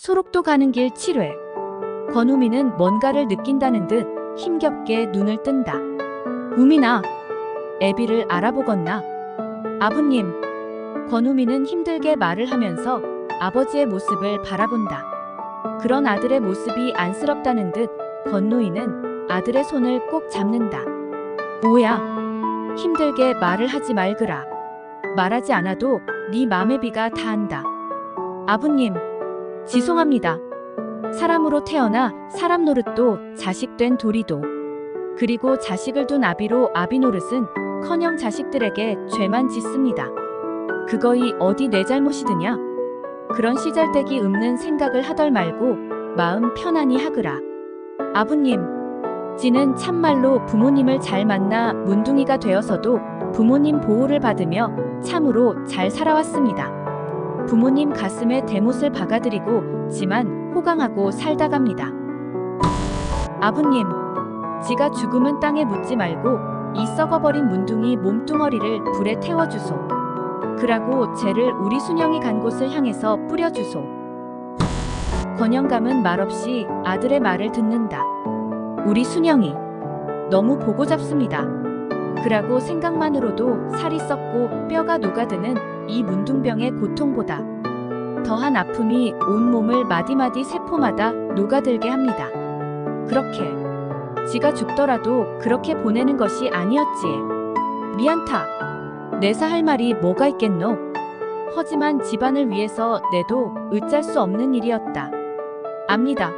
소록도 가는 길 7회. 권우미는 뭔가를 느낀다는 듯 힘겹게 눈을 뜬다. 우민아, 애비를 알아보겄나? 아부님. 권우미는 힘들게 말을 하면서 아버지의 모습을 바라본다. 그런 아들의 모습이 안쓰럽다는 듯 권노인은 아들의 손을 꼭 잡는다. 뭐야? 힘들게 말을 하지 말거라. 말하지 않아도 네 맘의 비가 다 안다. 아부님, 지송합니다. 사람으로 태어나 사람 노릇도 자식 된 도리도, 그리고 자식을 둔 아비로 아비 노릇은 커녕 자식들에게 죄만 짓습니다. 그거이 어디 내 잘못이드냐? 그런 시잘데기 없는 생각을 하덜 말고 마음 편안히 하거라. 아부님, 지는 참말로 부모님을 잘 만나 문둥이가 되어서도 부모님 보호를 받으며 참으로 잘 살아왔습니다. 부모님 가슴에 대못을 박아드리고 지만 호강하고 살다 갑니다. 아부님, 지가 죽음은 땅에 묻지 말고 이 썩어버린 문둥이 몸뚱어리를 불에 태워주소. 그라고 죄를 우리 순영이 간 곳을 향해서 뿌려주소. 권영감은 말없이 아들의 말을 듣는다. 우리 순영이 너무 보고 잡습니다. 그라고 생각만으로도 살이 썩고 뼈가 녹아드는 이 문둥병의 고통보다 더한 아픔이 온몸을 마디마디 세포마다 녹아들게 합니다. 그렇게 지가 죽더라도 그렇게 보내는 것이 아니었지. 미안타. 내사 할 말이 뭐가 있겠노? 하지만 집안을 위해서 내도 어쩔 수 없는 일이었다. 압니다.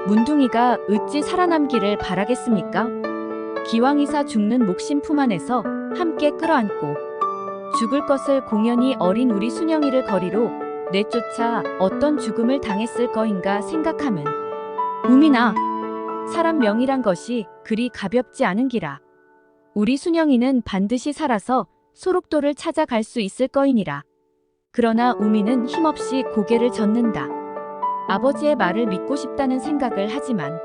문둥이가 어찌 살아남기를 바라겠습니까? 기왕이사 죽는 목심 품 안에서 함께 끌어안고 죽을 것을 공연히 어린 우리 순영이를 거리로 내쫓아 어떤 죽음을 당했을 거인가 생각하면 우민아, 사람 명이란 것이 그리 가볍지 않은 기라. 우리 순영이는 반드시 살아서 소록도를 찾아갈 수 있을 거이니라. 그러나 우미는 힘없이 고개를 젓는다. 아버지의 말을 믿고 싶다는 생각을 하지만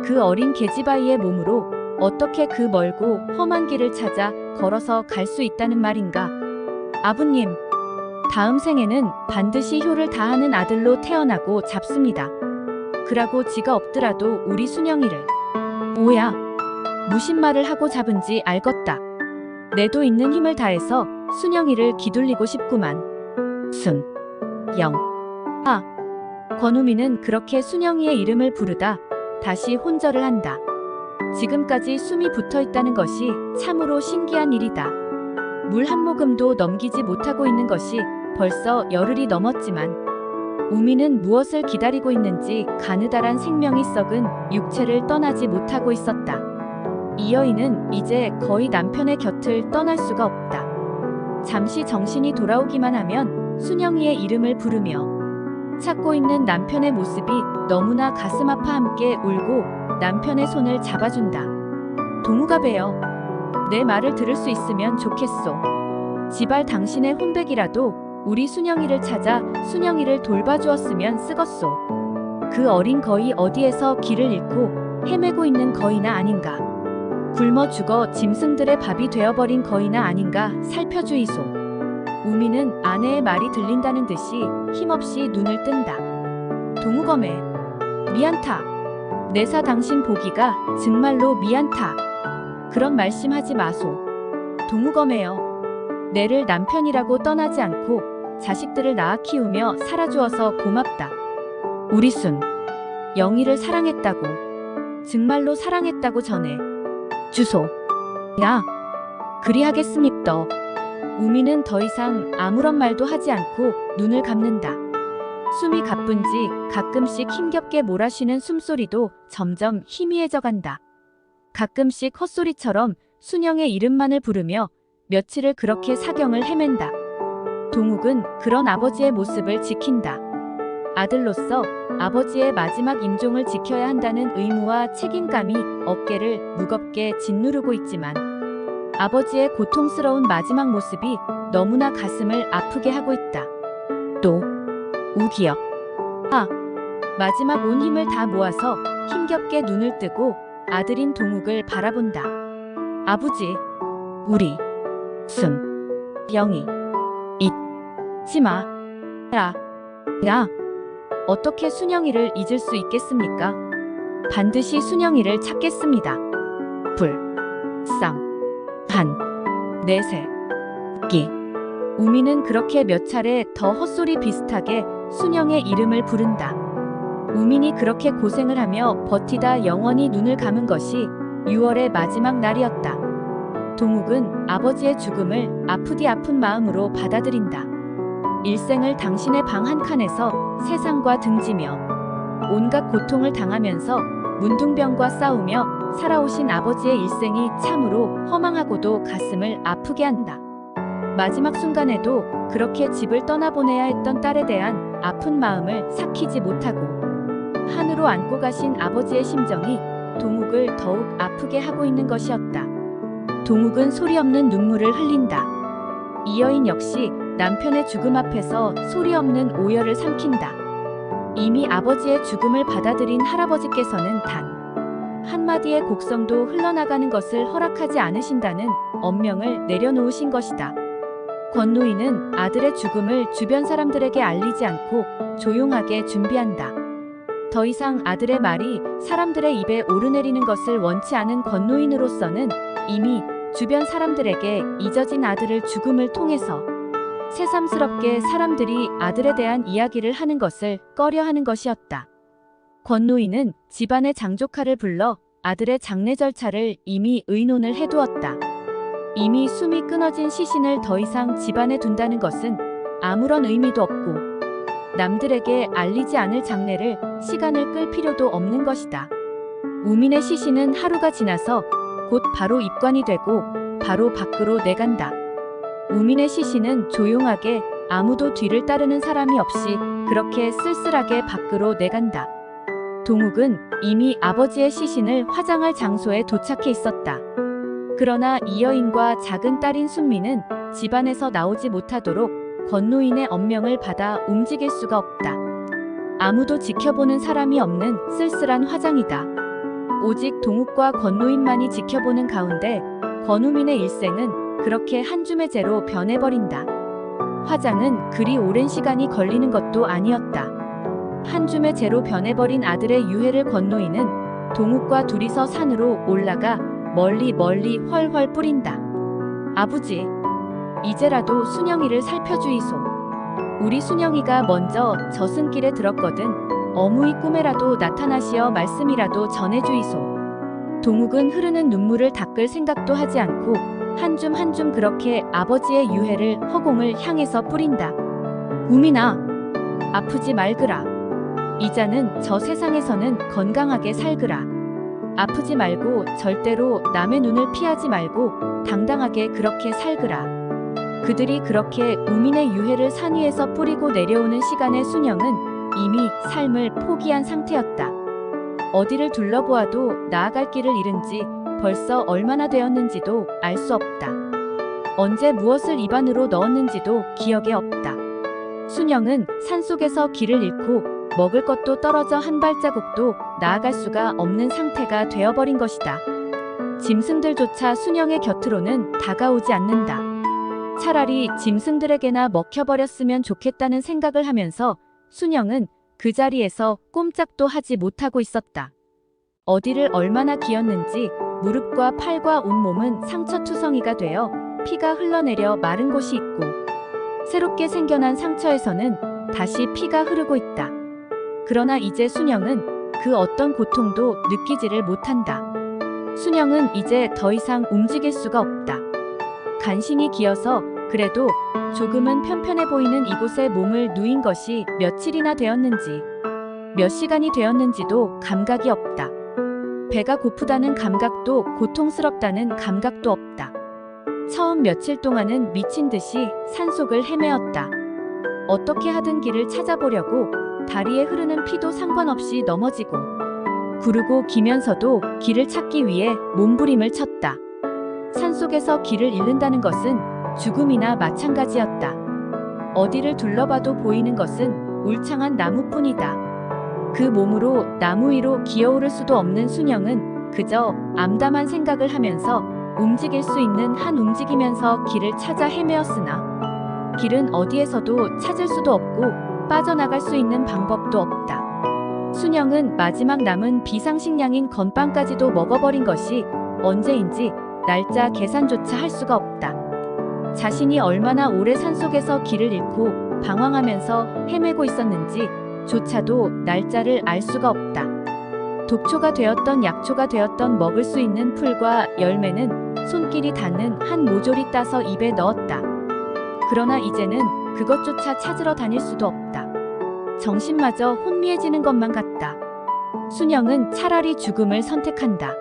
그 어린 계집아이의 몸으로 어떻게 그 멀고 험한 길을 찾아 걸어서 갈 수 있다는 말인가? 아부님, 다음 생에는 반드시 효를 다하는 아들로 태어나고 잡습니다. 그라고 지가 없더라도 우리 순영이를. 뭐야? 무슨 말을 하고 잡은지 알겄다. 내도 있는 힘을 다해서 순영이를 기둘리고 싶구만. 순, 영, 아. 권우미는 그렇게 순영이의 이름을 부르다 다시 혼절을 한다. 지금까지 숨이 붙어있다는 것이 참으로 신기한 일이다. 물 한 모금도 넘기지 못하고 있는 것이 벌써 열흘이 넘었지만 우미는 무엇을 기다리고 있는지 가느다란 생명이 썩은 육체를 떠나지 못하고 있었다. 이 여인은 이제 거의 남편의 곁을 떠날 수가 없다. 잠시 정신이 돌아오기만 하면 순영이의 이름을 부르며 찾고 있는 남편의 모습이 너무나 가슴 아파 함께 울고 남편의 손을 잡아준다. 동우가 배여, 내 말을 들을 수 있으면 좋겠소. 지발 당신의 혼백이라도 우리 순영이를 찾아 순영이를 돌봐주었으면 쓰겄소. 그 어린 거이 어디에서 길을 잃고 헤매고 있는 거이나 아닌가. 굶어 죽어 짐승들의 밥이 되어버린 거이나 아닌가 살펴주이소. 우미는 아내의 말이 들린다는 듯이 힘없이 눈을 뜬다. 동우검에, 미안타. 내사 당신 보기가 정말로 미안타. 그런 말씀하지 마소. 동우검에여, 내를 남편이라고 떠나지 않고 자식들을 낳아 키우며 살아주어서 고맙다. 우리 순, 영희를 사랑했다고, 정말로 사랑했다고 전해 주소. 야, 그리하겠습니다. 우미는 더 이상 아무런 말도 하지 않고 눈을 감는다. 숨이 가쁜지 가끔씩 힘겹게 몰아쉬는 숨소리도 점점 희미해져 간다. 가끔씩 헛소리처럼 순영의 이름만을 부르며 며칠을 그렇게 사경을 헤맨다. 동욱은 그런 아버지의 모습을 지킨다. 아들로서 아버지의 마지막 임종을 지켜야 한다는 의무와 책임감이 어깨를 무겁게 짓누르고 있지만 아버지의 고통스러운 마지막 모습이 너무나 가슴을 아프게 하고 있다. 또 우기역. 아, 마지막 온 힘을 다 모아서 힘겹게 눈을 뜨고 아들인 동욱을 바라본다. 아버지, 우리 순, 영희, 잊지 마. 야, 어떻게 순영이를 잊을 수 있겠습니까? 반드시 순영이를 찾겠습니다. 불, 쌍, 한, 내세, 끼. 우미는 그렇게 몇 차례 더 헛소리 비슷하게 순영의 이름을 부른다. 우민이 그렇게 고생을 하며 버티다 영원히 눈을 감은 것이 6월의 마지막 날이었다. 동욱은 아버지의 죽음을 아프디 아픈 마음으로 받아들인다. 일생을 당신의 방 한 칸에서 세상과 등지며 온갖 고통을 당하면서 문둥병과 싸우며 살아오신 아버지의 일생이 참으로 허망하고도 가슴을 아프게 한다. 마지막 순간에도 그렇게 집을 떠나보내야 했던 딸에 대한 아픈 마음을 삭히지 못하고 한으로 안고 가신 아버지의 심정이 동욱을 더욱 아프게 하고 있는 것이었다. 동욱은 소리 없는 눈물을 흘린다. 이 여인 역시 남편의 죽음 앞에서 소리 없는 오열을 삼킨다. 이미 아버지의 죽음을 받아들인 할아버지께서는 단 한마디의 곡성도 흘러나가는 것을 허락하지 않으신다는 엄명을 내려놓으신 것이다. 권노인은 아들의 죽음을 주변 사람들에게 알리지 않고 조용하게 준비한다. 더 이상 아들의 말이 사람들의 입에 오르내리는 것을 원치 않은 권노인으로서는 이미 주변 사람들에게 잊어진 아들을 죽음을 통해서 새삼스럽게 사람들이 아들에 대한 이야기를 하는 것을 꺼려하는 것이었다. 권노인은 집안의 장조카를 불러 아들의 장례 절차를 이미 의논을 해두었다. 이미 숨이 끊어진 시신을 더 이상 집안에 둔다는 것은 아무런 의미도 없고 남들에게 알리지 않을 장례를 시간을 끌 필요도 없는 것이다. 우민의 시신은 하루가 지나서 곧 바로 입관이 되고 바로 밖으로 내간다. 우민의 시신은 조용하게 아무도 뒤를 따르는 사람이 없이 그렇게 쓸쓸하게 밖으로 내간다. 동욱은 이미 아버지의 시신을 화장할 장소에 도착해 있었다. 그러나 이 여인과 작은 딸인 순미는 집안에서 나오지 못하도록 권노인의 엄명을 받아 움직일 수가 없다. 아무도 지켜보는 사람이 없는 쓸쓸한 화장이다. 오직 동욱과 권노인만이 지켜보는 가운데 권우민의 일생은 그렇게 한 줌의 재로 변해버린다. 화장은 그리 오랜 시간이 걸리는 것도 아니었다. 한 줌의 재로 변해버린 아들의 유해를 권노인은 동욱과 둘이서 산으로 올라가 멀리 훨훨 뿌린다. 아버지, 이제라도 순영이를 살펴주이소. 우리 순영이가 먼저 저승길에 들었거든. 어무이 꿈에라도 나타나시어 말씀이라도 전해주이소. 동욱은 흐르는 눈물을 닦을 생각도 하지 않고 한 줌 한 줌 그렇게 아버지의 유해를 허공을 향해서 뿌린다. 우민아, 아프지 말그라. 이자는 저 세상에서는 건강하게 살그라. 아프지 말고 절대로 남의 눈을 피하지 말고 당당하게 그렇게 살그라. 그들이 그렇게 우민의 유해를 산 위에서 뿌리고 내려오는 시간에 순영은 이미 삶을 포기한 상태였다. 어디를 둘러보아도 나아갈 길을 잃은 지 벌써 얼마나 되었는지도 알 수 없다. 언제 무엇을 입안으로 넣었는지도 기억에 없다. 순영은 산속에서 길을 잃고 먹을 것도 떨어져 한 발자국도 나아갈 수가 없는 상태가 되어버린 것이다. 짐승들조차 순영의 곁으로는 다가오지 않는다. 차라리 짐승들에게나 먹혀버렸으면 좋겠다는 생각을 하면서 순영은 그 자리에서 꼼짝도 하지 못하고 있었다. 어디를 얼마나 기었는지 무릎과 팔과 온몸은 상처투성이가 되어 피가 흘러내려 마른 곳이 있고 새롭게 생겨난 상처에서는 다시 피가 흐르고 있다. 그러나 이제 순영은 그 어떤 고통도 느끼지를 못한다. 순영은 이제 더 이상 움직일 수가 없다. 간신히 기어서 그래도 조금은 편편해 보이는 이곳에 몸을 누인 것이 며칠이나 되었는지 몇 시간이 되었는지도 감각이 없다. 배가 고프다는 감각도 고통스럽다는 감각도 없다. 처음 며칠 동안은 미친 듯이 산속을 헤매었다. 어떻게 하든 길을 찾아보려고 다리에 흐르는 피도 상관없이 넘어지고 구르고 기면서도 길을 찾기 위해 몸부림을 쳤다. 산속에서 길을 잃는다는 것은 죽음이나 마찬가지였다. 어디를 둘러봐도 보이는 것은 울창한 나무뿐이다. 그 몸으로 나무 위로 기어오를 수도 없는 순영은 그저 암담한 생각을 하면서 움직일 수 있는 한 움직이면서 길을 찾아 헤매었으나 길은 어디에서도 찾을 수도 없고 빠져나갈 수 있는 방법도 없다. 순영은 마지막 남은 비상식량인 건빵까지도 먹어버린 것이 언제인지 날짜 계산조차 할 수가 없다. 자신이 얼마나 오래 산속에서 길을 잃고 방황하면서 헤매고 있었는지 조차도 날짜를 알 수가 없다. 독초가 되었던 약초가 되었던 먹을 수 있는 풀과 열매는 손길이 닿는 한 모조리 따서 입에 넣었다. 그러나 이제는 그것조차 찾으러 다닐 수도 없다. 정신마저 혼미해지는 것만 같다. 순영은 차라리 죽음을 선택한다.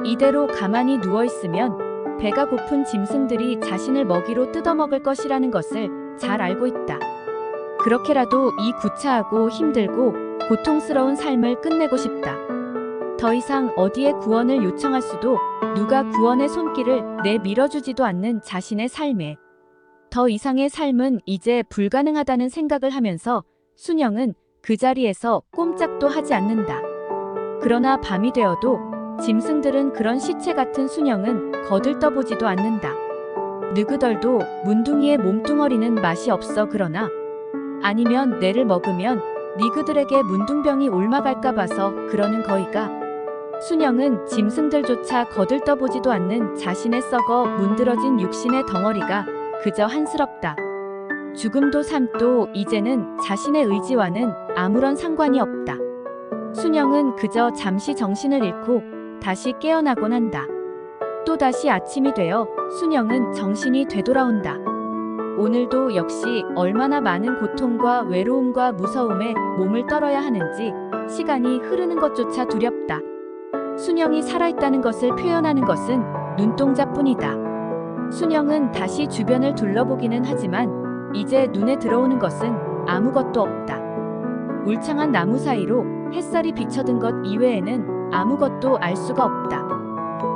이대로 가만히 누워있으면 배가 고픈 짐승들이 자신을 먹이로 뜯어먹을 것이라는 것을 잘 알고 있다. 그렇게라도 이 구차하고 힘들고 고통스러운 삶을 끝내고 싶다. 더 이상 어디에 구원을 요청할 수도 누가 구원의 손길을 내밀어주지도 않는 자신의 삶에 더 이상의 삶은 이제 불가능하다는 생각을 하면서 순영은 그 자리에서 꼼짝도 하지 않는다. 그러나 밤이 되어도 짐승들은 그런 시체 같은 순영은 거들떠보지도 않는다. 느그덜도 문둥이의 몸뚱어리는 맛이 없어 그러나 아니면 내를 먹으면 니그들에게 문둥병이 옮아갈까 봐서 그러는 거이가. 순영은 짐승들조차 거들떠보지도 않는 자신의 썩어 문드러진 육신의 덩어리가 그저 한스럽다. 죽음도 삶도 이제는 자신의 의지와는 아무런 상관이 없다. 순영은 그저 잠시 정신을 잃고 다시 깨어나곤 한다. 또다시 아침이 되어 순영은 정신이 되돌아온다. 오늘도 역시 얼마나 많은 고통과 외로움과 무서움에 몸을 떨어야 하는지 시간이 흐르는 것조차 두렵다. 순영이 살아있다는 것을 표현하는 것은 눈동자뿐이다. 순영은 다시 주변을 둘러보기는 하지만 이제 눈에 들어오는 것은 아무것도 없다. 울창한 나무 사이로 햇살이 비쳐든 것 이외에는 아무것도 알 수가 없다.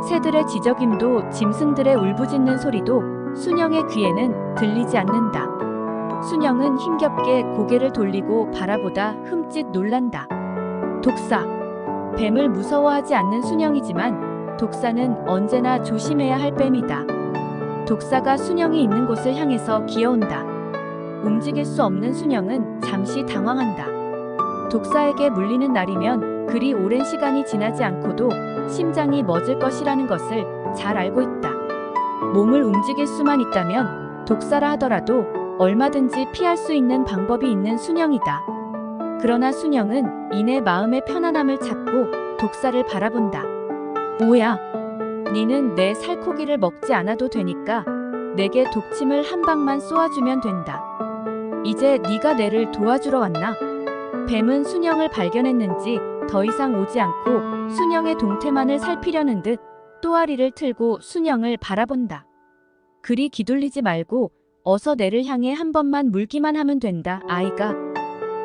새들의 지저귐도 짐승들의 울부짖는 소리도 순영의 귀에는 들리지 않는다. 순영은 힘겹게 고개를 돌리고 바라보다 흠칫 놀란다. 독사. 뱀을 무서워하지 않는 순영이지만 독사는 언제나 조심해야 할 뱀이다. 독사가 순영이 있는 곳을 향해서 기어온다. 움직일 수 없는 순영은 잠시 당황한다. 독사에게 물리는 날이면 그리 오랜 시간이 지나지 않고도 심장이 멎을 것이라는 것을 잘 알고 있다. 몸을 움직일 수만 있다면 독사라 하더라도 얼마든지 피할 수 있는 방법이 있는 순영이다. 그러나 순영은 이내 마음의 편안함을 찾고 독사를 바라본다. 뭐야? 니는 내 살코기를 먹지 않아도 되니까 내게 독침을 한 방만 쏘아주면 된다. 이제 네가 내를 도와주러 왔나? 뱀은 순영을 발견했는지 더 이상 오지 않고 순영의 동태만을 살피려는 듯 또아리를 틀고 순영을 바라본다. 그리 기둘리지 말고 어서 내를 향해 한 번만 물기만 하면 된다, 아이가.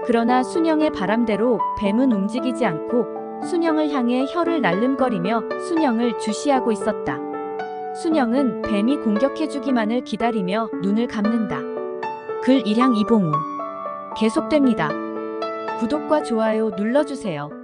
그러나 순영의 바람대로 뱀은 움직이지 않고 순영을 향해 혀를 날름거리며 순영을 주시하고 있었다. 순영은 뱀이 공격해주기만을 기다리며 눈을 감는다. 글 일향 이봉우. 계속됩니다. 구독과 좋아요 눌러주세요.